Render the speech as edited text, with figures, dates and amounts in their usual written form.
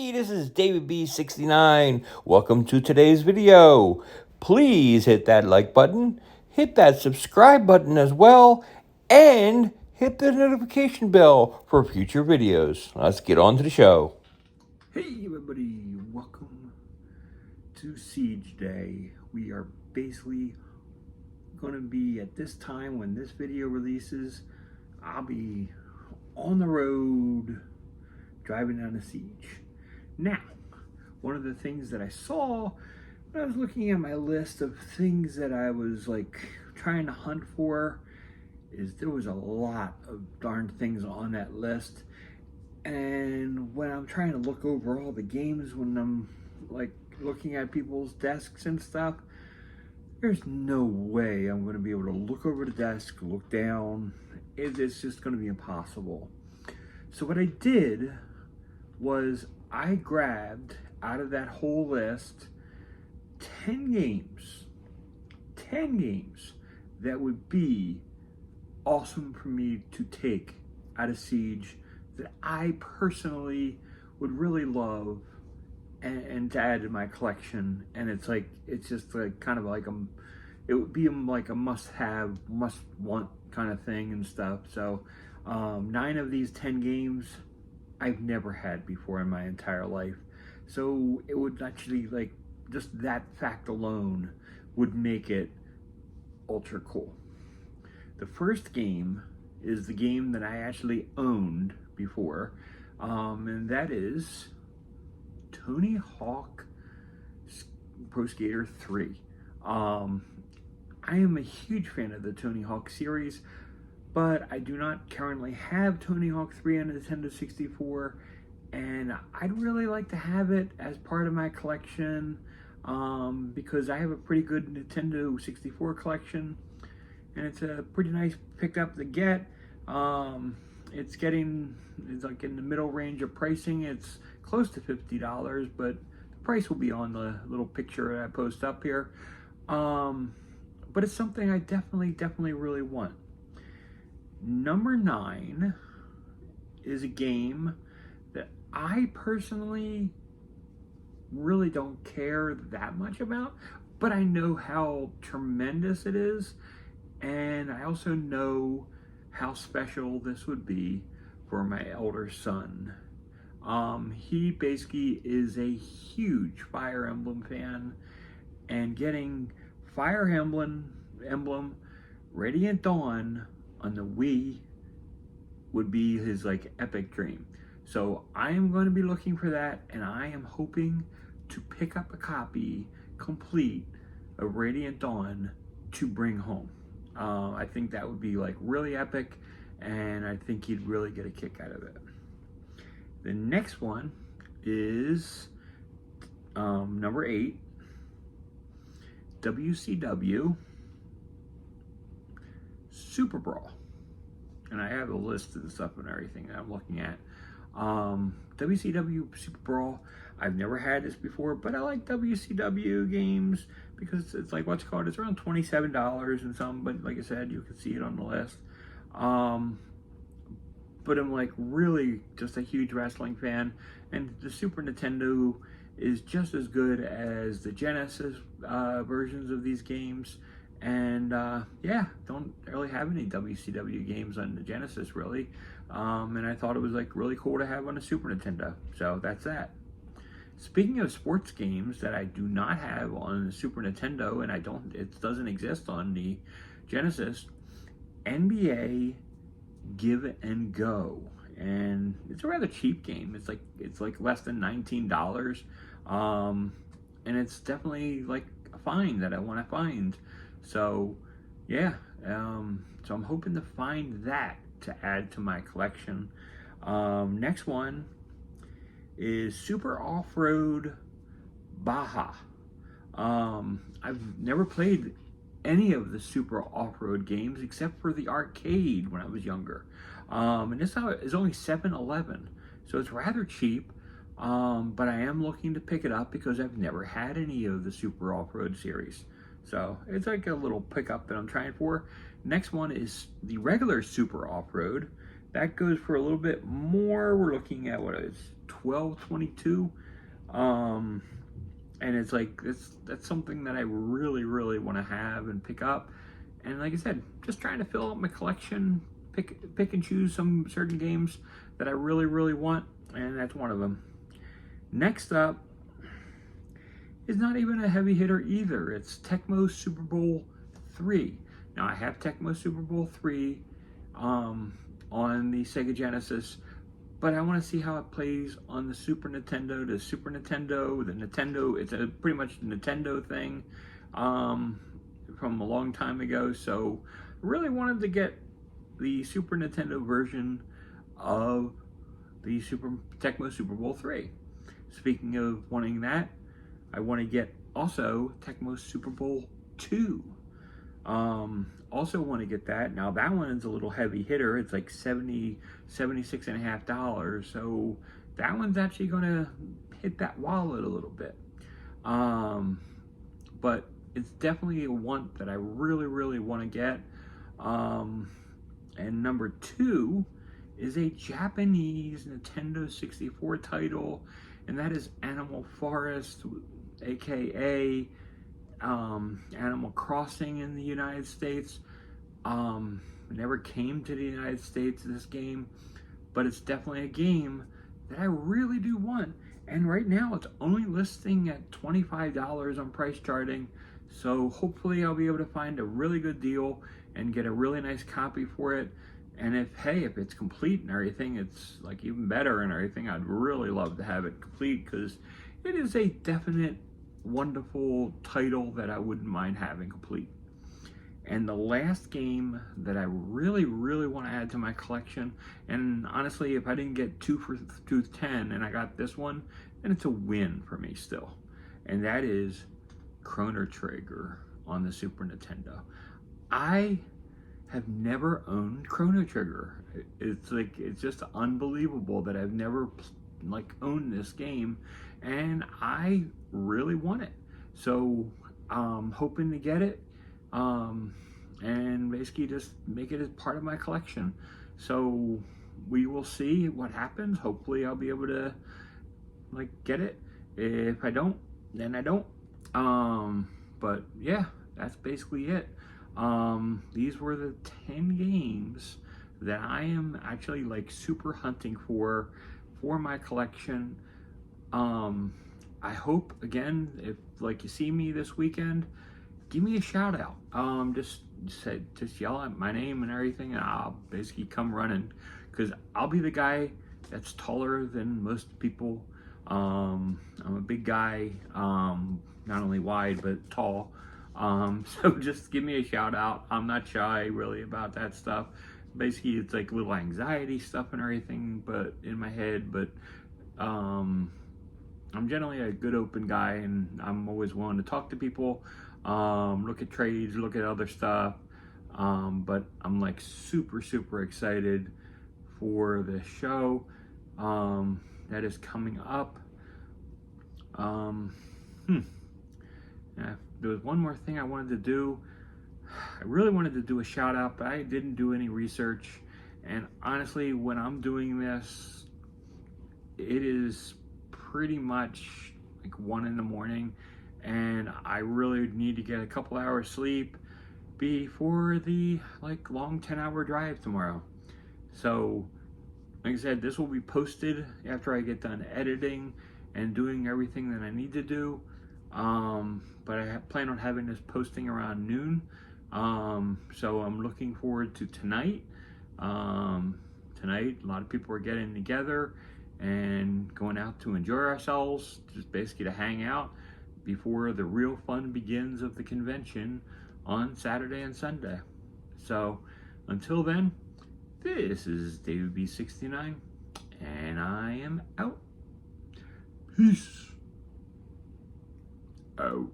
Hey, this is David B69. Welcome to today's video. Please hit that like button, hit that subscribe button as well, and hit the notification bell for future videos. Let's get on to the show. Hey everybody, welcome to Siege Day. We are basically going to be at this time when this video releases, I'll be on the road driving down to Siege. Now, one of the things that I saw when I was looking at my list of things that I was like trying to hunt for is there was a lot of darn things on that list. And when I'm trying to look over all the games, when I'm like looking at people's desks and stuff, there's no way I'm going to be able to look over the desk, look down. It's just going to be impossible. So what I did was I grabbed out of that whole list 10 games that would be awesome for me to take out of Siege, that I personally would really love and to add to my collection. And it's just like kind of like it would be like a must-have, must-want kind of thing and stuff. So 9 of these 10 games I've never had before in my entire life. So it would actually, like, just that fact alone would make it ultra cool. The first game is the game that I actually owned before, and that is Tony Hawk Pro Skater 3. I am a huge fan of the Tony Hawk series, but I do not currently have Tony Hawk 3 on the Nintendo 64, and I'd really like to have it as part of my collection, because I have a pretty good Nintendo 64 collection, and it's a pretty nice pickup to get. It's like in the middle range of pricing. It's close to $50, but the price will be on the little picture that I post up here. But it's something I definitely really want. Number 9 is a game that I personally really don't care that much about, but I know how tremendous it is, and I also know how special this would be for my elder son. He basically is a huge Fire Emblem fan, and getting Fire Emblem Radiant Dawn on the Wii would be his like epic dream. So I am going to be looking for that, and I am hoping to pick up a copy complete of Radiant Dawn to bring home. I think that would be like really epic, and I think he'd really get a kick out of it. The next one is number 8, WCW Super Brawl. And I have a list of the stuff and everything that I'm looking at. WCW Super Brawl, I've never had this before, but I like WCW games because it's like what's called, it's around $27 and something, but like I said, you can see it on the list. But I'm like really just a huge wrestling fan, and the Super Nintendo is just as good as the Genesis versions of these games. And yeah, don't really have any WCW games on the Genesis really, and I thought it was like really cool to have on the Super Nintendo. So that's that. Speaking of sports games that I do not have on the Super Nintendo, and it doesn't exist on the Genesis, NBA Give and Go, and it's a rather cheap game. It's like less than $19, and it's definitely like a find that I want to find. So yeah, so I'm hoping to find that to add to my collection. Next one is Super Offroad Baja. I've never played any of the Super Offroad games except for the arcade when I was younger. And this is only $7.11, so it's rather cheap. But I am looking to pick it up because I've never had any of the Super Offroad series. So it's like a little pickup that I'm trying for. Next one is the regular Super Offroad. That goes for a little bit more. We're looking at what is $12.22. And it's like, that's something that I really, really want to have and pick up. And like I said, just trying to fill out my collection, pick and choose some certain games that I really, really want, and that's one of them. Next up is not even a heavy hitter either. It's Tecmo Super Bowl 3. Now, I have Tecmo Super Bowl 3 on the Sega Genesis, but I want to see how it plays on the Super Nintendo. The Super Nintendo, the Nintendo, it's pretty much a Nintendo thing from a long time ago. So I really wanted to get the Super Nintendo version of the Tecmo Super Bowl 3. Speaking of wanting that, I want to get also Tecmo Super Bowl 2. Also want to get that. Now that one is a little heavy hitter. It's like $76.50. So that one's actually going to hit that wallet a little bit. But it's definitely a one that I really, really want to get. And number 2 is a Japanese Nintendo 64 title, and that is Animal Forest, aka Animal Crossing in the United States. Never came to the United States, this game, but it's definitely a game that I really do want. And right now it's only listing at $25 on price charting, so hopefully I'll be able to find a really good deal and get a really nice copy for it. And if it's complete and everything, it's like even better and everything. I'd really love to have it complete, because it is a definite wonderful title that I wouldn't mind having complete. And the last game that I really, really want to add to my collection, and honestly, if I didn't get 2 for 10 and I got this one, then it's a win for me still. And that is Chrono Trigger on the Super Nintendo. I have never owned Chrono Trigger. It's just unbelievable that I've never owned this game, and I really want it. So I'm hoping to get it, and basically just make it as part of my collection. So we will see what happens. Hopefully I'll be able to get it. If I don't, then I don't. But yeah, that's basically it. These were the 10 games that I am actually super hunting for my collection. I hope, again, if you see me this weekend, give me a shout out. Just yell out my name and everything, and I'll basically come running, because I'll be the guy that's taller than most people. I'm a big guy, not only wide but tall. So just give me a shout out. I'm not shy really about that stuff. Basically, it's little anxiety stuff and everything, but in my head. But I'm generally a good open guy, and I'm always willing to talk to people, look at trades, look at other stuff. But I'm super, super excited for the show that is coming up. There was one more thing I wanted to do. I really wanted to do a shout out, but I didn't do any research. And honestly, when I'm doing this, it is pretty much 1 in the morning, and I really need to get a couple hours sleep before the long 10-hour drive tomorrow. So like I said, this will be posted after I get done editing and doing everything that I need to do. But I plan on having this posting around noon. So I'm looking forward to tonight. Tonight, a lot of people are getting together and going out to enjoy ourselves, just basically to hang out before the real fun begins of the convention on Saturday and Sunday. So until then, this is David B69, and I am out. Peace out.